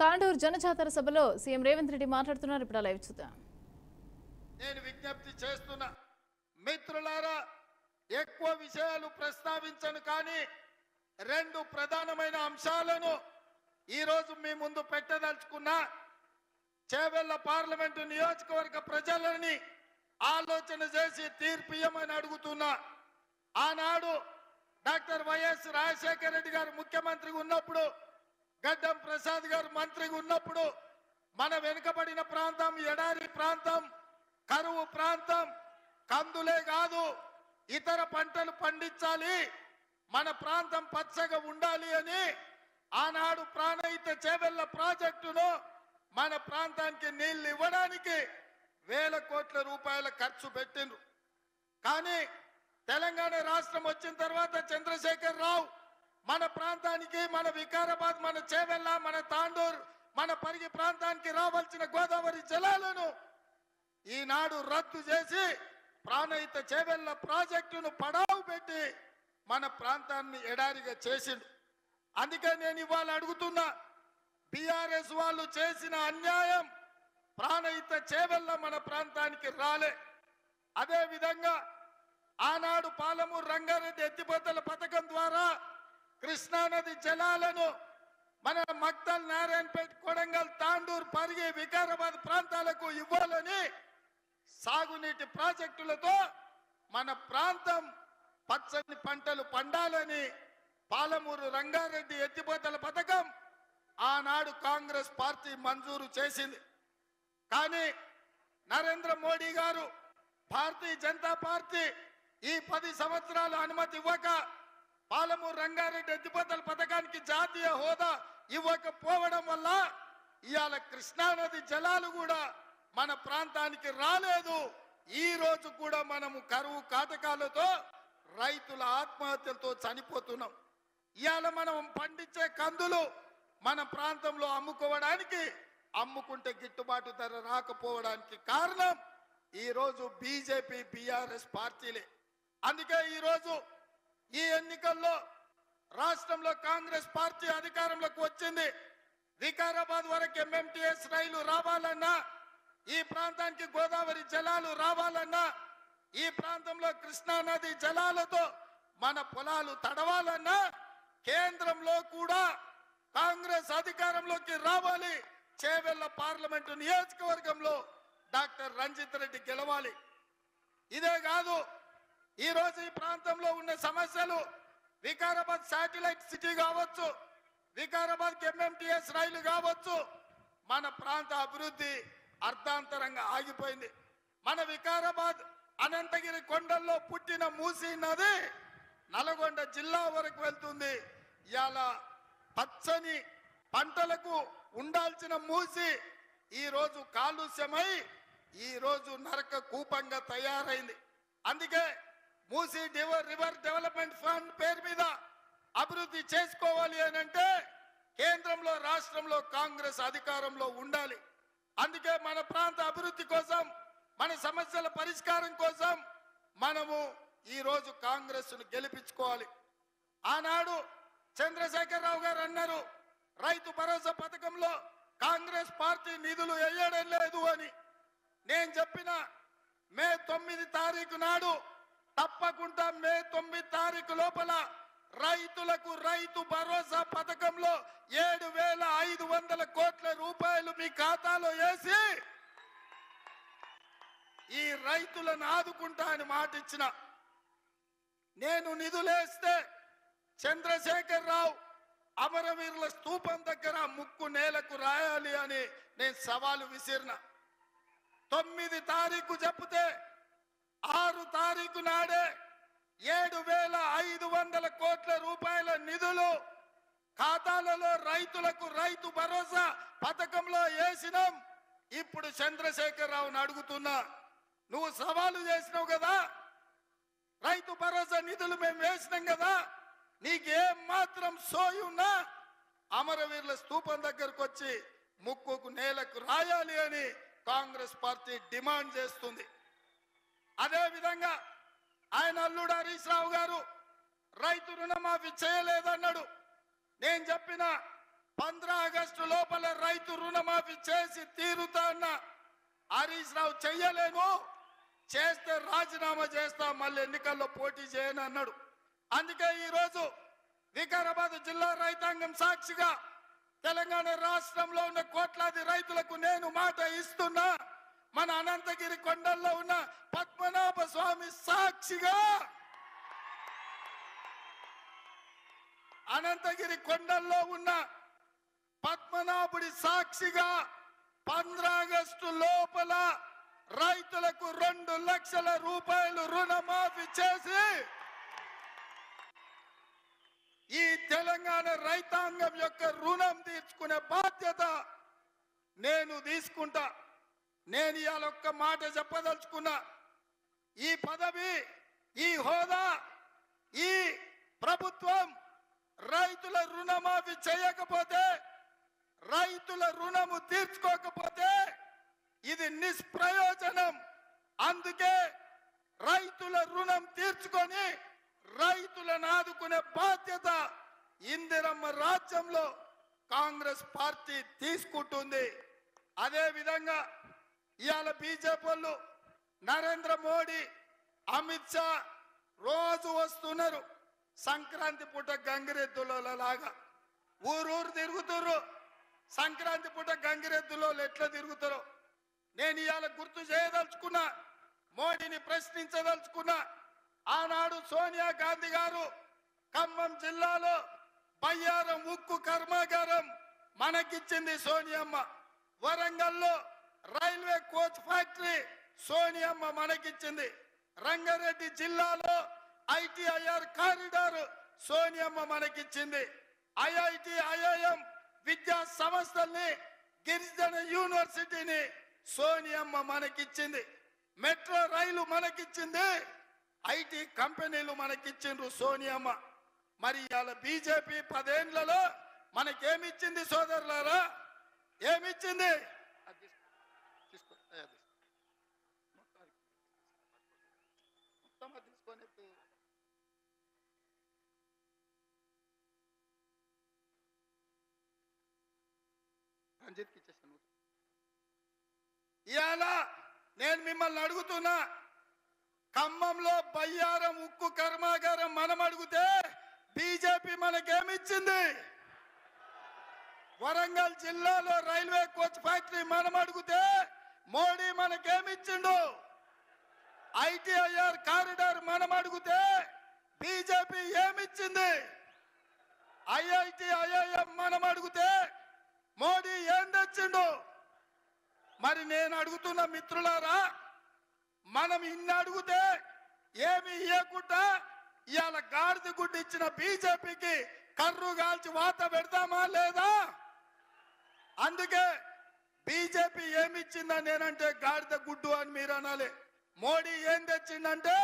తాండూరు జనజాతర సభలో సీఎం రేవంత్ రెడ్డి మాట్లాడుతున్నారు. ఇప్పుడు లైవ్ చూద్దాం. నేను విజ్ఞప్తి చేస్తున్నా మిత్రులారా, ఎక్కువ విషయాలు ప్రస్తావించను, కానీ రెండు ప్రధానమైన అంశాలను ఈరోజు మీ ముందు పెట్టదలుచుకున్నా. చేవెళ్ల పార్లమెంటు నియోజకవర్గ ప్రజలని ఆలోచన చేసి తీర్పు ఇవ్వమని అడుగుతున్నా. ఆనాడు డాక్టర్ వైఎస్ రాజశేఖర రెడ్డి గారు ముఖ్యమంత్రిగా ఉన్నప్పుడు, గడ్డం ప్రసాద్ గారు మంత్రిగా ఉన్నప్పుడు మన వెనుకబడిన ప్రాంతం, ఎడారి ప్రాంతం, కరువు ప్రాంతం, కందులే కాదు ఇతర పంటలు పండించాలి, మన ప్రాంతం పచ్చగా ఉండాలి అని ఆనాడు ప్రాణహిత చేవెళ్ల ప్రాజెక్టును మన ప్రాంతానికి నీళ్లు ఇవ్వడానికి వేల కోట్ల రూపాయల ఖర్చు పెట్టిండ్రు. కానీ తెలంగాణ రాష్ట్రం వచ్చిన తర్వాత చంద్రశేఖర్ రావు మన ప్రాంతానికి, మన వికారాబాద్, మన చేవెళ్ల, మన తాండూరు, మన పరిగి ప్రాంతానికి రావాల్సిన గోదావరి జలాలను ఈనాడు రద్దు చేసి ప్రాణహిత చేవెళ్ల ప్రాజెక్టును పడావు పెట్టి మన ప్రాంతాన్ని ఎడారిగా చేసిండు. అందుకే నేను ఇవాళ అడుగుతున్నా, బీఆర్ఎస్ వాళ్ళు చేసిన అన్యాయం ప్రాణహిత చేవెళ్ల మన ప్రాంతానికి రాలే. అదే విధంగా ఆనాడు పాలమూరు రంగారెడ్డి ఎత్తిపోతల పథకం ద్వారా కృష్ణానది జలాలను మన మక్తల్, నారాయణపేట, కొడంగల్, తాండూరు, పరిగి, వికారాబాద్ ప్రాంతాలకు ఇవ్వాలని సాగునీటి ప్రాజెక్టులతో మన ప్రాంతం పచ్చని పంటలు పండాలని పాలమూరు రంగారెడ్డి ఎత్తిపోతల పథకం ఆనాడు కాంగ్రెస్ పార్టీ మంజూరు చేసింది. కానీ నరేంద్ర మోడీ గారు, భారతీయ జనతా పార్టీ ఈ 10 సంవత్సరాలు అనుమతి ఇవ్వక పాలమూరు రంగారెడ్డి ఎత్తిపోతల పథకానికి జాతీయ హోదా ఇవ్వకపోవడం వల్ల ఇవాళ కృష్ణానది జలాలు కూడా మన ప్రాంతానికి రాలేదు. ఈ రోజు కూడా మనము కరువు కాటకాలతో రైతుల ఆత్మహత్యలతో చనిపోతున్నాం. ఇవాళ మనం పండించే కందులు మన ప్రాంతంలో అమ్ముకుంటే గిట్టుబాటు ధర రాకపోవడానికి కారణం ఈరోజు బీజేపీ, బీఆర్ఎస్ పార్టీలే. అందుకే ఈరోజు ఈ ఎన్నికల్లో రాష్ట్రంలో కాంగ్రెస్ పార్టీ అధికారంలోకి వచ్చింది. వికారాబాద్ వరకు ఎంఎంటీఎస్ రైలు రావాలన్నా, ఈ ప్రాంతానికి గోదావరి జలాలు రావాలన్నా, ఈ ప్రాంతంలో కృష్ణానది జలాలతో మన పొలాలు తడవాలన్నా కేంద్రంలో కూడా కాంగ్రెస్ అధికారంలోకి రావాలి. చేవెళ్ల పార్లమెంటు నియోజకవర్గంలో డాక్టర్ రంజిత్ రెడ్డి గెలవాలి. ఇదే కాదు, ఈరోజు ఈ ప్రాంతంలో ఉన్న సమస్యలు, వికారాబాద్ శాటిలైట్ సిటీ కావచ్చు, వికారాబాద్ ఎంఎంటీఎస్ రైలు కావచ్చు, మన ప్రాంత అభివృద్ధి అర్ధాంతరంగా ఆగిపోయింది. మన వికారాబాద్ అనంతగిరి కొండల్లో పుట్టిన మూసీ నది నల్గొండ జిల్లా వరకు వెళ్తుంది. ఇవాళ పచ్చని పంటలకు ఉండాల్సిన మూసి ఈరోజు కాలుష్యమై ఈరోజు నరక కూపంగా తయారైంది. అందుకే మూసీ రివర్ డెవలప్మెంట్ ఫండ్ పేరు మీద అభివృద్ధి చేసుకోవాలి అని అంటే కేంద్రంలో, రాష్ట్రంలో కాంగ్రెస్ అధికారంలో ఉండాలి. అందుకే మన ప్రాంత అభివృద్ధి కోసం, మన సమస్యల పరిష్కారం కోసం మనము ఈరోజు కాంగ్రెస్ ను గెలిపించుకోవాలి. ఆనాడు చంద్రశేఖరరావు గారు అన్నారు, రైతు భరోసా పథకంలో కాంగ్రెస్ పార్టీ నిధులు వేయడం లేదు అని. నేను చెప్పిన మే 9 తారీఖు నాడు తప్పకుండా మే 9 తారీఖు లోపల రైతులకు రైతు భరోసా పథకంలో 7,500 కోట్ల రూపాయలు మీ ఖాతాలో వేసి ఈ రైతులను ఆదుకుంటా అని మాట ఇచ్చిన. నేను నిధులేస్తే చంద్రశేఖర్ రావు అమరవీరుల స్తూపం దగ్గర ముక్కు నేలకు రాయాలి అని నేను సవాలు విసిరిన. 9 తారీఖు చెప్తే 6 తారీఖు నాడే 7,500 కోట్ల రూపాయల నిధులు ఖాతాలలో రైతులకు రైతు భరోసా పథకంలో వేసినాం. ఇప్పుడు చంద్రశేఖర్ రావుని అడుగుతున్నా, నువ్వు సవాలు చేసినావు కదా, రైతు భరోసా నిధులు మేము వేసినాం కదా, నీకేం మాత్రం సోయి ఉన్నా అమరవీరుల స్తూపం దగ్గరకు వచ్చి ముక్కుకు నేలకు రాయాలి అని కాంగ్రెస్ పార్టీ డిమాండ్ చేస్తుంది. అదే విధంగా ఆయన అల్లుడు హరీష్ రావు గారు రైతు రుణమాఫీ చేయలేదన్నాడు. నేను చెప్పిన 15 ఆగస్టు లోపల రైతు రుణమాఫీ చేసి తీరుతా అన్న హరీష్ రావు చెయ్యలేను, చేస్తే రాజీనామా చేస్తా, మళ్ళీ ఎన్నికల్లో పోటీ చేయను అన్నాడు. అందుకే ఈరోజు వికారాబాద్ జిల్లా రైతాంగం సాక్షిగా తెలంగాణ రాష్ట్రంలో ఉన్న కోట్లాది రైతులకు నేను మాట ఇస్తున్నా. మన అనంతగిరి కొండల్లో ఉన్న పద్మనాభ స్వామి సాక్షిగా, అనంతగిరి కొండల్లో ఉన్న పద్మనాభుడి సాక్షిగా 15 ఆగస్టు లోపల రైతులకు 2 లక్షల రూపాయలు రుణమాఫీ చేసి ఈ తెలంగాణ రైతాంగం యొక్క రుణం తీర్చుకునే బాధ్యత నేను తీసుకుంటా. నేను ఇవాళ ఒక్క మాట చెప్పదలుచుకున్నా. ఈ పదవి, ఈ హోదా, ఈ ప్రభుత్వం రైతుల రుణమాఫీ చేయకపోతే, రైతుల రుణము తీర్చుకోకపోతే ఇది నిష్ప్రయోజనం. అందుకే రైతుల రుణం తీర్చుకొని రైతులను ఆదుకునే బాధ్యత ఇందిరమ్మ రాజ్యంలో కాంగ్రెస్ పార్టీ తీసుకుంటుంది. అదే విధంగా ఇవాళ బీజేపీ వాళ్ళు, నరేంద్ర మోడీ, అమిత్ షా రోజు వస్తున్నారు. సంక్రాంతి పూట గంగిరెద్దులలాగా ఊరూరు తిరుగుతున్నారు. సంక్రాంతి పూట గంగిరెద్దులో ఎట్లా తిరుగుతారో నేను ఇవాళ గుర్తు చేయదలుచుకున్నా, మోడీని ప్రశ్నించదలుచుకున్నా. ఆనాడు సోనియా గాంధీ గారు ఖమ్మం జిల్లాలో బయ్యారం ఉక్కు కర్మాగారం మనకిచ్చింది సోనియమ్మ. వరంగల్లో రైల్వే కోచ్ ఫ్యాక్టరీ సోనియమ్మ మనకిచ్చింది. రంగారెడ్డి జిల్లాలో ఐటీఐఆర్ కారిడార్ సోనియమ్మ మనకిచ్చింది. ఐఐటి, ఐఐఎం విద్యా సంస్థల్ని, గిరిజన యూనివర్సిటీని సోనియమ్మ మనకిచ్చింది. Metro rail మనకిచ్చింది. ఐటీ కంపెనీలు మనకిచ్చిండ్రు సోనియమ్మ. మరి ఇవాళ బీజేపీ 10 ఏళ్లలో మనకేమిచ్చింది సోదరులారా? ఏమిచ్చింది? ఇవాళ నేను మిమ్మల్ని అడుగుతున్నా, ఖమ్మంలో బయ్యారం ఉక్కు కర్మాగారం మనం అడిగితే బీజేపీ మనకేమిచ్చింది? వరంగల్ జిల్లాలో రైల్వే కోచ్ ఫ్యాక్టరీ మనం అడిగితే మోడీ మనకేమిచ్చిండు? ఐటీఐఆర్ కారిడార్ మనం అడిగితే బీజేపీ ఏమిచ్చింది? ఐఐటి, ఐఐఎం మనం అడిగితే మోడీ ఏం తెచ్చిండు? మరి నేను అడుగుతున్న మిత్రులారా, మనం ఇన్ని అడిగితే ఏమి ఇవ్వకుండా ఇవాళ గాడిద గుడ్డు ఇచ్చిన బీజేపీకి కర్రు కాల్చి వాత పెడతామా లేదా? అందుకే బీజేపీ ఏమిచ్చిందని నేనంటే గాడిద గుడ్డు అని మీరు అనాలి. మోడీ ఏం తెచ్చిందంటే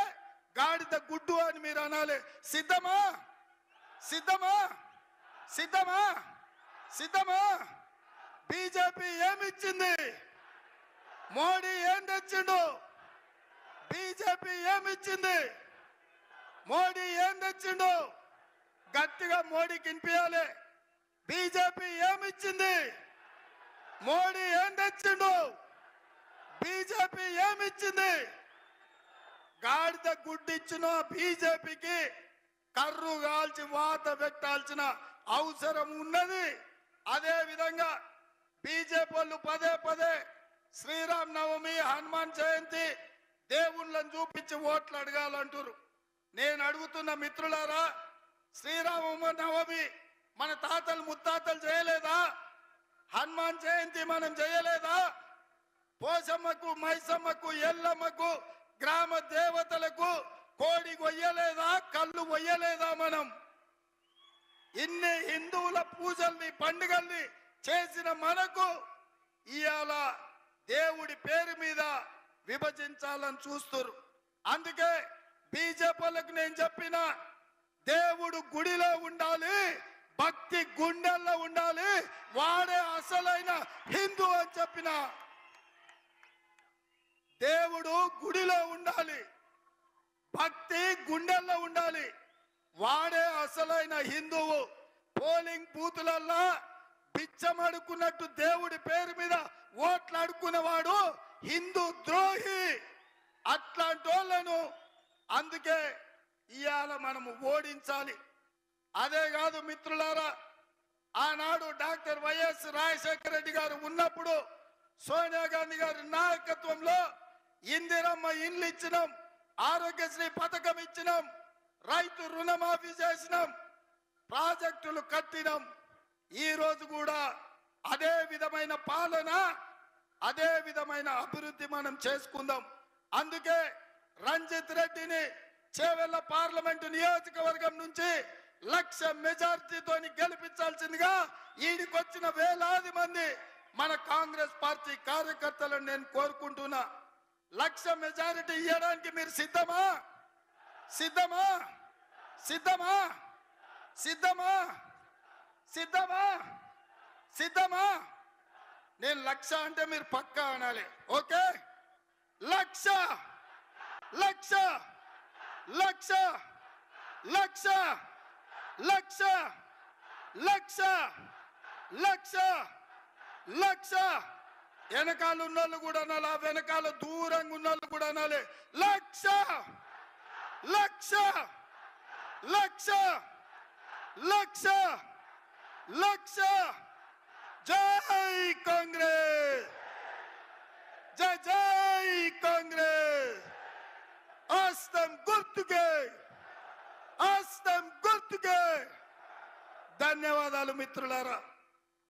గాడిద గుడ్డు అని మీరు అనాలి. సిద్ధమా? సిద్ధమా? సిద్ధమా? సిద్ధమా? బీజేపీ ఏమిచ్చింది? మోడీ ఏం తెచ్చిండు? బీజేపీ ఏమిచ్చింది? మోడీ ఏం తెచ్చిండు? గట్టిగా మోడీకి వినిపించాలి. బీజేపీ ఏమిచ్చింది? మోడీ ఏం తెచ్చిండు? బీజేపీ ఏమిచ్చింది? గాడిద గుడ్డిచ్చిన బీజేపీకి కర్రు కాల్చి వాత పెట్టాల్సిన అవసరం ఉన్నది. అదే విధంగా బీజేపీ వాళ్ళు పదే పదే శ్రీరామ్ నవమి, హనుమాన్ జయంతి దేవుళ్ళని చూపించి ఓట్లు అడగాలంటారు. నేను అడుగుతున్న మిత్రులారా, శ్రీరామ నవమి మన తాతలు ముత్తాతలు చేయలేదా? హనుమాన్ జయంతి మనం చేయలేదా? పోసమ్మకు, మైసమ్మకు, ఎల్లమ్మకు, గ్రామ దేవతలకు కోడి కొయ్యలేదా? కళ్ళు కొయ్యలేదా? మనం ఇన్ని హిందువుల పూజల్ని, పండుగల్ని చేసిన మనకు ఇవాళ దేవుడి పేరు మీద విభజించాలని చూస్తారు. అందుకే బీజేపీలకు నేను చెప్పిన, దేవుడు గుడిలో ఉండాలి, భక్తి గుండెల్లో ఉండాలి, వాడే అసలైన హిందూ అని చెప్పిన. దేవుడు గుడిలో ఉండాలి, భక్తి గుండెల్లో ఉండాలి, వాడే అసలైన హిందువు. పోలింగ్ బూతులల్లా బిచ్చం అడుక్కున్నట్టు దేవుడి పేరు మీద ఓట్లు అడుక్కునేవాడు హిందూ ద్రోహి. అట్లాంటి వాళ్ళను అందుకే ఇవాళ మనము ఓడించాలి. అదే కాదు మిత్రులారా, ఆనాడు డాక్టర్ వైఎస్ రాజశేఖర రెడ్డి గారు ఉన్నప్పుడు సోనియా గాంధీ గారి నాయకత్వంలో ఇందిరమ్మ ఇండ్లు ఇచ్చినాం, ఆరోగ్యశ్రీ పథకం ఇచ్చినాం, రైతు రుణమాఫీ చేసినాం, ప్రాజెక్టులు కట్టినాం. ఈ రోజు కూడా అదే విధమైన పాలన, అదే విధమైన అభివృద్ధి మనం చేసుకుందాం. అందుకే రంజిత్ రెడ్డిని చేవెళ్ల పార్లమెంటు నియోజకవర్గం నుంచి 1,00,000 మెజార్టీతో గెలిపించాల్సిందిగా ఈడికొచ్చిన వేలాది మంది మన కాంగ్రెస్ పార్టీ కార్యకర్తలను నేను కోరుకుంటున్నా. 1,00,000 మెజారిటీ ఇవ్వడానికి మీరు సిద్ధమా? సిద్ధమా? సిద్ధమా? సిద్ధమా? సిద్ధమా? సిద్ధమా? నేను 1,00,000 అంటే మీరు పక్కా అనాలి. ఓకే, 1,00,000 1,00,000 1,00,000 1,00,000 1,00,000 1,00,000 1,00,000 వెనకాల ఉన్నోళ్ళు కూడా అనాలి, వెనకాల దూరంగా ఉన్నోళ్ళు కూడా అనాలి. 1,00,000 1,00,000 1,00,000 1,00,000 1,00,000. జై కాంగ్రెస్, జై జై కాంగ్రెస్. హస్తం గుర్తుకే, హస్తం గుర్తుకే. ధన్యవాదాలు మిత్రులారా.